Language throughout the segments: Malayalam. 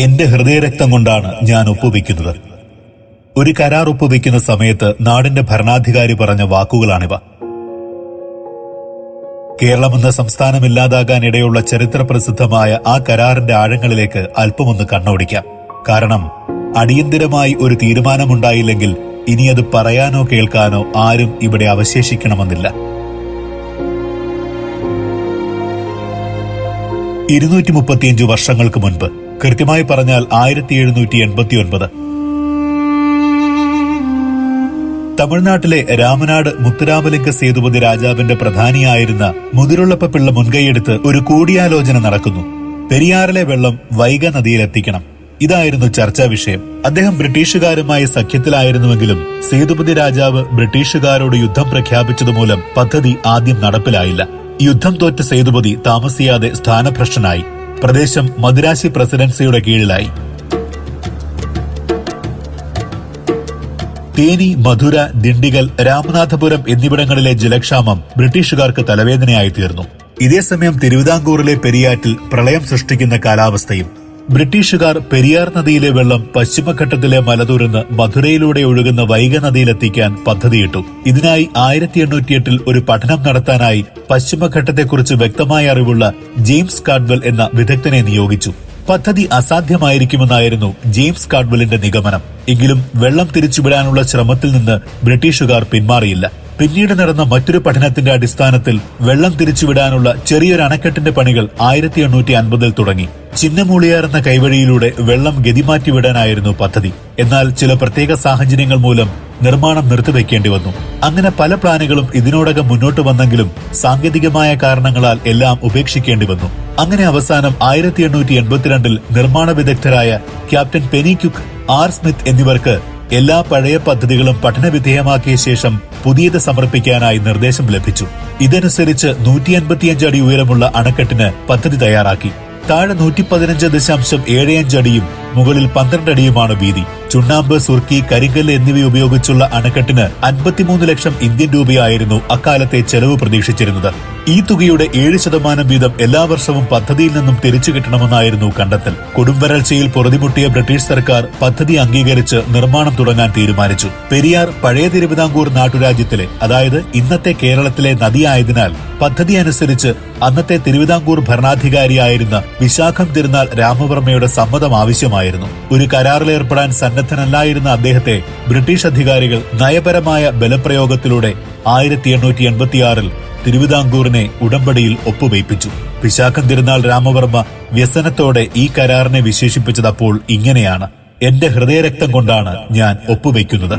എന്റെ ഹൃദയരക്തം കൊണ്ടാണ് ഞാൻ ഒപ്പുവെക്കുന്നത്. ഒരു കരാർ ഒപ്പുവെക്കുന്ന സമയത്ത് നാടിന്റെ ഭരണാധികാരി പറഞ്ഞ വാക്കുകളാണിവ. കേരളമെന്ന സംസ്ഥാനം ഇല്ലാതാകാൻ ഇടയുള്ള ചരിത്രപ്രസിദ്ധമായ ആ കരാറിന്റെ ആഴങ്ങളിലേക്ക് അല്പമൊന്ന് കണ്ണോടിക്കാം. കാരണം അടിയന്തിരമായി ഒരു തീരുമാനമുണ്ടായില്ലെങ്കിൽ ഇനി അത് പറയാനോ കേൾക്കാനോ ആരും ഇവിടെ അവശേഷിക്കണമെന്നില്ല. 235 വർഷങ്ങൾക്ക് മുൻപ്, കൃത്യമായി പറഞ്ഞാൽ 1789, തമിഴ്നാട്ടിലെ രാമനാട് മുത്തുരാമലിംഗ സേതുപതി രാജാവിന്റെ പ്രധാനിയായിരുന്ന മുതിരുള്ളപ്പ പിള്ള മുൻകൈയെടുത്ത് ഒരു കൂടിയാലോചന നടക്കുന്നു. പെരിയാറിലെ വെള്ളം വൈഗ നദിയിലെത്തിക്കണം. ഇതായിരുന്നു ചർച്ചാ വിഷയം. അദ്ദേഹം ബ്രിട്ടീഷുകാരുമായി സഖ്യത്തിലായിരുന്നുവെങ്കിലും സേതുപതി രാജാവ് ബ്രിട്ടീഷുകാരോട് യുദ്ധം പ്രഖ്യാപിച്ചതുമൂലം പദ്ധതി ആദ്യം നടപ്പിലായില്ല. യുദ്ധം തോറ്റ സേതുപതി താമസിയാതെ സ്ഥാനഭ്രഷ്ടനായി. പ്രദേശം മദുരാശി പ്രസിഡൻസിയുടെ കീഴിലായി. തേനി, മധുര, ദിണ്ടിഗൽ, രാമനാഥപുരം എന്നിവിടങ്ങളിലെ ജലക്ഷാമം ബ്രിട്ടീഷുകാർക്ക് തലവേദനയായി തീർന്നു. ഇതേസമയം തിരുവിതാംകൂറിലെ പെരിയാറ്റിൽ പ്രളയം സൃഷ്ടിക്കുന്ന കാലാവസ്ഥയും. ബ്രിട്ടീഷുകാർ പെരിയാർ നദിയിലെ വെള്ളം പശ്ചിമഘട്ടത്തിലെ മലതുരന്ന് മധുരയിലൂടെ ഒഴുകുന്ന വൈഗ നദിയിലെത്തിക്കാൻ പദ്ധതിയിട്ടു. ഇതിനായി 1808 ഒരു പഠനം നടത്താനായി പശ്ചിമഘട്ടത്തെക്കുറിച്ച് വ്യക്തമായ അറിവുള്ള ജെയിംസ് കാഡ്വെൽ എന്ന വിദഗ്ധനെ നിയോഗിച്ചു. പദ്ധതി അസാധ്യമായിരിക്കുമെന്നായിരുന്നു ജെയിംസ് കാഡ്വെലിന്റെ നിഗമനം. എങ്കിലും വെള്ളം തിരിച്ചുവിടാനുള്ള ശ്രമത്തിൽ നിന്ന് ബ്രിട്ടീഷുകാർ പിന്മാറിയില്ല. പിന്നീട് നടന്ന മറ്റൊരു പഠനത്തിന്റെ അടിസ്ഥാനത്തിൽ വെള്ളം തിരിച്ചുവിടാനുള്ള ചെറിയൊരു അണക്കെട്ടിന്റെ പണികൾ 1850 തുടങ്ങി. ചിന്നമൂളിയാർ എന്ന കൈവഴിയിലൂടെ വെള്ളം ഗതിമാറ്റിവിടാനായിരുന്നു പദ്ധതി. എന്നാൽ ചില പ്രത്യേക സാഹചര്യങ്ങൾ മൂലം നിർമ്മാണം നിർത്തിവെക്കേണ്ടി വന്നു. അങ്ങനെ പല പ്ലാനുകളും ഇതിനോടകം മുന്നോട്ട് വന്നെങ്കിലും സാങ്കേതികമായ കാരണങ്ങളാൽ എല്ലാം ഉപേക്ഷിക്കേണ്ടി വന്നു. അങ്ങനെ അവസാനം 1882 നിർമ്മാണ വിദഗ്ധരായ ക്യാപ്റ്റൻ പെനിക്യുക്ക്, ആർ സ്മിത്ത് എന്നിവർക്ക് എല്ലാ പഴയ പദ്ധതികളും പഠനവിധേയമാക്കിയ ശേഷം പുതിയത് സമർപ്പിക്കാനായി നിർദ്ദേശം ലഭിച്ചു. ഇതനുസരിച്ച് 155 അടി ഉയരമുള്ള അണക്കെട്ടിന് പദ്ധതി തയ്യാറാക്കി. താഴെ 115.75 അടിയും മുകളിൽ 12 അടിയുമാണ് വീതി. ചുണ്ണാമ്പ്, സുർക്കി, കരിങ്കല്ല് എന്നിവ ഉപയോഗിച്ചുള്ള അണക്കെട്ടിന് 53 ലക്ഷം ഇന്ത്യൻ രൂപയായിരുന്നു അക്കാലത്തെ ചെലവ് പ്രതീക്ഷിച്ചിരുന്നത്. ഈ തുകയുടെ 7% വീതം എല്ലാ വർഷവും പദ്ധതിയിൽ നിന്നും തിരിച്ചു കിട്ടണമെന്നായിരുന്നു കണ്ടെത്തൽ. കൊടുംവരൾച്ചയിൽ പൊറുതിമുട്ടിയ ബ്രിട്ടീഷ് സർക്കാർ പദ്ധതി അംഗീകരിച്ച് നിർമ്മാണം തുടങ്ങാൻ തീരുമാനിച്ചു. പെരിയാർ പഴയ തിരുവിതാംകൂർ നാട്ടുരാജ്യത്തിലെ, അതായത് ഇന്നത്തെ കേരളത്തിലെ നദിയായതിനാൽ പദ്ധതി അനുസരിച്ച് അന്നത്തെ തിരുവിതാംകൂർ ഭരണാധികാരിയായിരുന്ന വിശാഖം തിരുനാൾ രാമവർമ്മയുടെ സമ്മതം ആവശ്യമായിരുന്നു. ഒരു കരാറിലേർപ്പെടാൻ സന്നദ്ധനല്ലായിരുന്ന അദ്ദേഹത്തെ ബ്രിട്ടീഷ് അധികാരികൾ നയപരമായ ബലപ്രയോഗത്തിലൂടെ 1886 തിരുവിതാംകൂറിനെ ഉടമ്പടിയിൽ ഒപ്പുവയ്പ്പിച്ചു. വിശാഖം തിരുനാൾ രാമവർമ്മ വ്യസനത്തോടെ ഈ കരാറിനെ വിശേഷിപ്പിച്ചതപ്പോൾ ഇങ്ങനെയാണ്: എന്റെ ഹൃദയരക്തം കൊണ്ടാണ് ഞാൻ ഒപ്പുവയ്ക്കുന്നത്.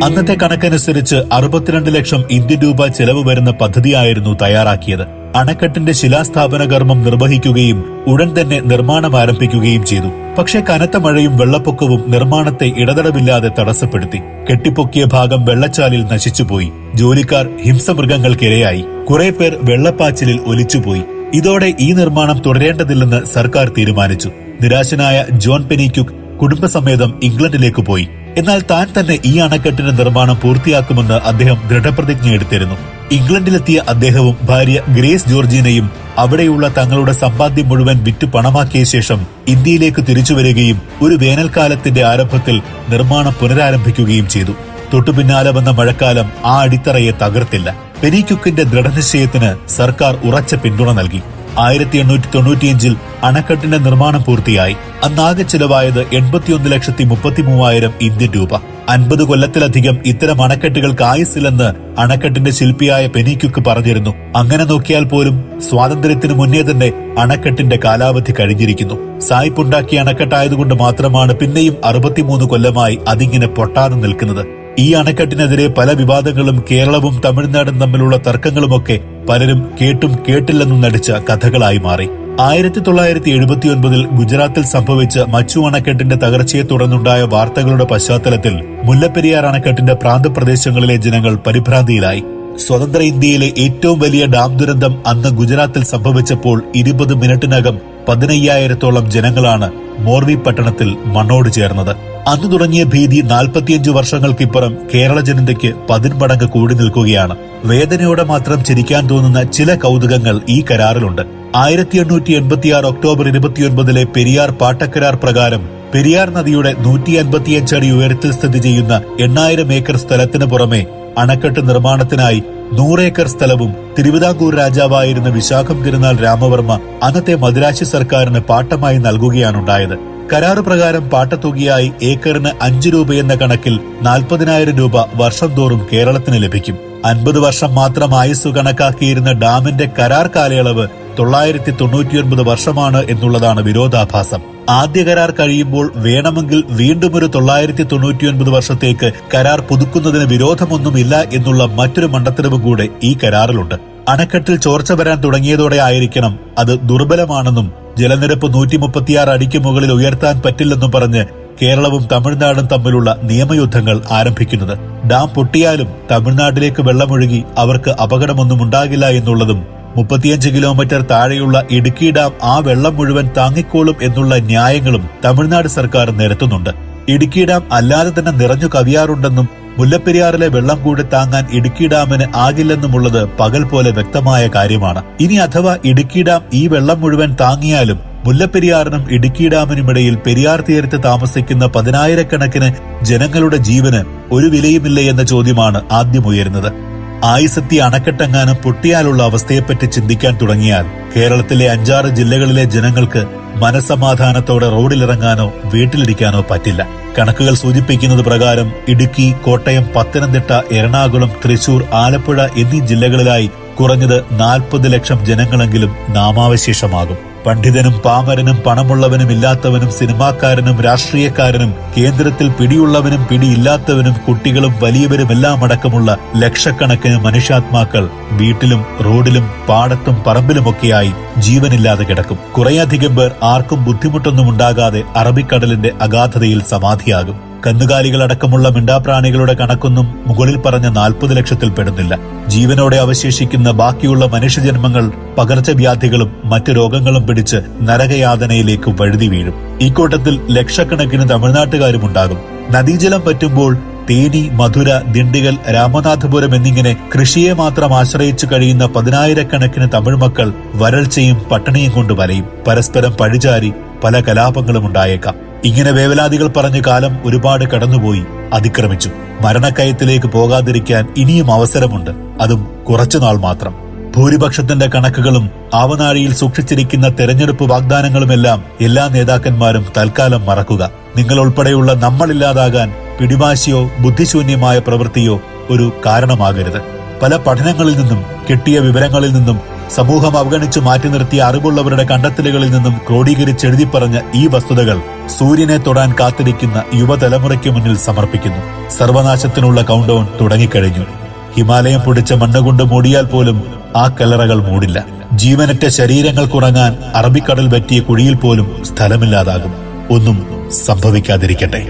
അന്നത്തെ കണക്കനുസരിച്ച് 62 ലക്ഷം ഇന്ത്യൻ രൂപ ചെലവ് വരുന്ന പദ്ധതിയായിരുന്നു തയ്യാറാക്കിയത്. അണക്കെട്ടിന്റെ ശിലാസ്ഥാപന കർമ്മം നിർവഹിക്കുകയും ഉടൻ തന്നെ നിർമ്മാണം ആരംഭിക്കുകയും ചെയ്തു. പക്ഷേ കനത്ത മഴയും വെള്ളപ്പൊക്കവും നിർമ്മാണത്തെ ഇടതടവില്ലാതെ തടസ്സപ്പെടുത്തി. കെട്ടിപ്പൊക്കിയ ഭാഗം വെള്ളച്ചാലിൽ നശിച്ചുപോയി. ജോലിക്കാർ ഹിംസമൃഗങ്ങൾക്കിരയായി. കുറെ പേർ വെള്ളപ്പാച്ചിലിൽ ഒലിച്ചുപോയി. ഇതോടെ ഈ നിർമ്മാണം തുടരേണ്ടതില്ലെന്ന് സർക്കാർ തീരുമാനിച്ചു. നിരാശനായ ജോൺ പെനിക്യുക്ക് കുടുംബസമേതം ഇംഗ്ലണ്ടിലേക്ക് പോയി. എന്നാൽ താൻ തന്നെ ഈ അണക്കെട്ടിന്റെ നിർമ്മാണം പൂർത്തിയാക്കുമെന്ന് അദ്ദേഹം ദൃഢപ്രതിജ്ഞ എടുത്തിരുന്നു. ഇംഗ്ലണ്ടിലെത്തിയ അദ്ദേഹവും ഭാര്യ ഗ്രേസ് ജോർജീനയും അവിടെയുള്ള തങ്ങളുടെ സമ്പാദ്യം മുഴുവൻ വിറ്റു പണമാക്കിയ ശേഷം ഇന്ത്യയിലേക്ക് തിരിച്ചുവരികയും ഒരു വേനൽക്കാലത്തിന്റെ ആരംഭത്തിൽ നിർമ്മാണം പുനരാരംഭിക്കുകയും ചെയ്തു. തൊട്ടുപിന്നാലെ വന്ന മഴക്കാലം ആ അടിത്തറയെ തകർത്തില്ല. പെനിക്യുക്കിന്റെ ദൃഢനിശ്ചയത്തിന് സർക്കാർ ഉറച്ച പിന്തുണ നൽകി. 1895 അണക്കെട്ടിന്റെ നിർമ്മാണം പൂർത്തിയായി. അന്നാകെ ചിലവായത് 81,33,000 ഇന്ത്യൻ രൂപ. 50 കൊല്ലത്തിലധികം ഇത്തരം അണക്കെട്ടുകൾക്ക് ആയുസ്സില്ലെന്ന് അണക്കെട്ടിന്റെ ശില്പിയായ പെനിക്യുക്ക് പറഞ്ഞിരുന്നു. അങ്ങനെ നോക്കിയാൽ പോലും സ്വാതന്ത്ര്യത്തിന് മുന്നേ തന്നെ അണക്കെട്ടിന്റെ കാലാവധി കഴിഞ്ഞിരിക്കുന്നു. സായിപ്പുണ്ടാക്കിയ അണക്കെട്ടായതുകൊണ്ട് മാത്രമാണ് പിന്നെയും 63 കൊല്ലമായി അതിങ്ങനെ പൊട്ടാതെ നിൽക്കുന്നത്. ഈ അണക്കെട്ടിനെതിരെ പല വിവാദങ്ങളും കേരളവും തമിഴ്നാടും തമ്മിലുള്ള തർക്കങ്ങളുമൊക്കെ പലരും കേട്ടും കേട്ടില്ലെന്നും നടിച്ച കഥകളായി മാറി. 1979 ഗുജറാത്തിൽ സംഭവിച്ച മച്ചു അണക്കെട്ടിന്റെ തകർച്ചയെ തുടർന്നുണ്ടായ വാർത്തകളുടെ പശ്ചാത്തലത്തിൽ മുല്ലപ്പെരിയാർ അണക്കെട്ടിന്റെ പ്രാന്തപ്രദേശങ്ങളിലെ ജനങ്ങൾ പരിഭ്രാന്തിയിലായി. സ്വതന്ത്ര ഇന്ത്യയിലെ ഏറ്റവും വലിയ ഡാം ദുരന്തം അന്ന് ഗുജറാത്തിൽ സംഭവിച്ചപ്പോൾ 20 മിനിറ്റിനകം 15,000-ഓളം ജനങ്ങളാണ് മോർവി പട്ടണത്തിൽ മണ്ണോട് ചേർന്നത്. അന്ന് തുടങ്ങിയ ഭീതി 45 വർഷങ്ങൾക്കിപ്പുറം കേരള ജനതയ്ക്ക് 10 മടങ്ങ് കൂടി നിൽക്കുകയാണ്. വേദനയോടെ മാത്രം ചിരിക്കാൻ തോന്നുന്ന ചില കൗതുകങ്ങൾ ഈ കരാറിലുണ്ട്. 1886 ഒക്ടോബർ 29 പെരിയാർ പാട്ടക്കരാർ പ്രകാരം പെരിയാർ നദിയുടെ 155 അടി ഉയരത്തിൽ സ്ഥിതി ചെയ്യുന്ന 8,000 ഏക്കർ സ്ഥലത്തിന് പുറമെ അണക്കെട്ട് നിർമ്മാണത്തിനായി 100 ഏക്കർ സ്ഥലവും തിരുവിതാംകൂർ രാജാവായിരുന്ന വിശാഖം തിരുനാൾ രാമവർമ്മ അന്നത്തെ മദിരാശി സർക്കാരിന് പാട്ടമായി നൽകുകയാണുണ്ടായത്. കരാറ് പ്രകാരം പാട്ടത്തുകയായി ഏക്കറിന് 5 രൂപ എന്ന കണക്കിൽ 40,000 രൂപ വർഷം തോറും കേരളത്തിന് ലഭിക്കും. 50 വർഷം മാത്രം ആയുസ് കണക്കാക്കിയിരുന്ന ഡാമിന്റെ കരാർ കാലയളവ് 999 വർഷമാണ് എന്നുള്ളതാണ് വിരോധാഭാസം. ആദ്യ കരാർ കഴിയുമ്പോൾ വേണമെങ്കിൽ വീണ്ടും ഒരു 999 വർഷത്തേക്ക് കരാർ പുതുക്കുന്നതിന് വിരോധമൊന്നുമില്ല എന്നുള്ള മറ്റൊരു മണ്ടത്തരവും കൂടെ ഈ കരാറിലുണ്ട്. അണക്കെട്ടിൽ ചോർച്ച വരാൻ തുടങ്ങിയതോടെ ആയിരിക്കണം അത് ദുർബലമാണെന്നും ജലനിരപ്പ് 136 അടിക്ക് മുകളിൽ ഉയർത്താൻ പറ്റില്ലെന്നും പറഞ്ഞ് കേരളവും തമിഴ്നാടും തമ്മിലുള്ള നിയമയുദ്ധങ്ങൾ ആരംഭിക്കുന്നത്. ഡാം പൊട്ടിയാലും തമിഴ്നാട്ടിലേക്ക് വെള്ളമൊഴുകി അവർക്ക് അപകടമൊന്നും ഉണ്ടാകില്ല എന്നുള്ളതും 35 കിലോമീറ്റർ താഴെയുള്ള ഇടുക്കി ഡാം ആ വെള്ളം മുഴുവൻ താങ്ങിക്കോളും എന്നുള്ള ന്യായങ്ങളും തമിഴ്നാട് സർക്കാർ നിരത്തുന്നുണ്ട്. ഇടുക്കി ഡാം അല്ലാതെ തന്നെ നിറഞ്ഞു കവിയാറുണ്ടെന്നും മുല്ലപ്പെരിയാറിലെ വെള്ളം കൂടി താങ്ങാൻ ഇടുക്കി ഡാമിന് ആകില്ലെന്നുമുള്ളത് പകൽ പോലെ വ്യക്തമായ കാര്യമാണ്. ഇനി അഥവാ ഇടുക്കി ഡാം ഈ വെള്ളം മുഴുവൻ താങ്ങിയാലും മുല്ലപ്പെരിയാറിനും ഇടുക്കി ഡാമിനുമിടയിൽ പെരിയാർ തീരത്ത് താമസിക്കുന്ന 10,000-കണക്കിന് ജനങ്ങളുടെ ജീവന് ഒരു വിലയുമില്ല എന്ന ചോദ്യമാണ് ആദ്യം ഉയരുന്നത്. ആയിസത്തി അണക്കെട്ടെങ്ങാനും പൊട്ടിയാലുള്ള അവസ്ഥയെപ്പറ്റി ചിന്തിക്കാൻ തുടങ്ങിയാൽ കേരളത്തിലെ 5-6 ജില്ലകളിലെ ജനങ്ങൾക്ക് മനസമാധാനത്തോടെ റോഡിലിറങ്ങാനോ വീട്ടിലിരിക്കാനോ പറ്റില്ല. കണക്കുകൾ സൂചിപ്പിക്കുന്നത് പ്രകാരം ഇടുക്കി, കോട്ടയം, പത്തനംതിട്ട, എറണാകുളം, തൃശൂർ, ആലപ്പുഴ എന്നീ ജില്ലകളിലായി കുറഞ്ഞത് 40 ലക്ഷം ജനങ്ങളെങ്കിലും നാമാവശേഷമാകും. പണ്ഡിതനും പാമരനും പണമുള്ളവനും ഇല്ലാത്തവനും സിനിമാക്കാരനും രാഷ്ട്രീയക്കാരനും കേന്ദ്രത്തിൽ പിടിയുള്ളവനും പിടിയില്ലാത്തവനും കുട്ടികളും വലിയവരുമെല്ലാം അടക്കമുള്ള ലക്ഷക്കണക്കിന് മനുഷ്യാത്മാക്കൾ വീട്ടിലും റോഡിലും പാടത്തും പറമ്പിലുമൊക്കെയായി ജീവനില്ലാതെ കിടക്കും. കുറേയധികം പേർ ആർക്കും ബുദ്ധിമുട്ടൊന്നും ഉണ്ടാകാതെ അറബിക്കടലിന്റെ അഗാധതയിൽ സമാധിയാകും. കന്നുകാലികളടക്കമുള്ള മിണ്ടാപ്രാണികളുടെ കണക്കൊന്നും മുകളിൽ പറഞ്ഞ 40 ലക്ഷത്തിൽ പെടുന്നില്ല. ജീവനോടെ അവശേഷിക്കുന്ന ബാക്കിയുള്ള മനുഷ്യജന്മങ്ങൾ പകർച്ചവ്യാധികളും മറ്റു രോഗങ്ങളും പിടിച്ച് നരകയാതനയിലേക്ക് വഴുതി വീഴും. ഇക്കൂട്ടത്തിൽ ലക്ഷക്കണക്കിന് തമിഴ്നാട്ടുകാരുമുണ്ടാകും. നദീജലം പറ്റുമ്പോൾ തേനി, മധുര, ദിണ്ടിഗൽ, രാമനാഥപുരം എന്നിങ്ങനെ കൃഷിയെ മാത്രം ആശ്രയിച്ചു കഴിയുന്ന 10,000-കണക്കിന് തമിഴ് മക്കൾ വരൾച്ചയും പട്ടിണിയും കൊണ്ട് വലയും. പരസ്പരം പഴിചാരി പല കലാപങ്ങളും ഉണ്ടായേക്കാം. ഇങ്ങനെ വേവലാതികൾ പറഞ്ഞ കാലം ഒരുപാട് കടന്നുപോയി, അതിക്രമിച്ചു. മരണക്കയത്തിലേക്ക് പോകാതിരിക്കാൻ ഇനിയും അവസരമുണ്ട്, അതും കുറച്ചുനാൾ മാത്രം. ഭൂരിപക്ഷത്തിന്റെ കണക്കുകളും ആവനാഴിയിൽ സൂക്ഷിച്ചിരിക്കുന്ന തെരഞ്ഞെടുപ്പ് വാഗ്ദാനങ്ങളുമെല്ലാം എല്ലാ നേതാക്കന്മാരും തൽക്കാലം മറക്കുക. നിങ്ങൾ ഉൾപ്പെടെയുള്ള നമ്മളില്ലാതാകാൻ പിടിവാശിയോ ബുദ്ധിശൂന്യമായ പ്രവൃത്തിയോ ഒരു കാരണമാകരുത്. പല പഠനങ്ങളിൽ നിന്നും കിട്ടിയ വിവരങ്ങളിൽ നിന്നും സമൂഹം അവഗണിച്ചു മാറ്റി നിർത്തിയ അറിവുള്ളവരുടെ കണ്ടെത്തലുകളിൽ നിന്നും ക്രോഡീകരിച്ചെഴുതി പറഞ്ഞ ഈ വസ്തുതകൾ സൂര്യനെ തൊടാൻ കാത്തിരിക്കുന്ന യുവതലമുറയ്ക്ക് മുന്നിൽ സമർപ്പിക്കുന്നു. സർവനാശത്തിനുള്ള കൗണ്ട്ഡൗൺ തുടങ്ങിക്കഴിഞ്ഞു. ഹിമാലയം പൊടിച്ച മണ്ണുകൊണ്ട് മൂടിയാൽ പോലും ആ കല്ലറകൾ മൂടില്ല. ജീവനറ്റ ശരീരങ്ങൾക്കുറങ്ങാൻ അറബിക്കടൽ പറ്റിയ കുഴിയിൽ പോലും സ്ഥലമില്ലാതാകും. ഒന്നും സംഭവിക്കാതിരിക്കട്ടെ.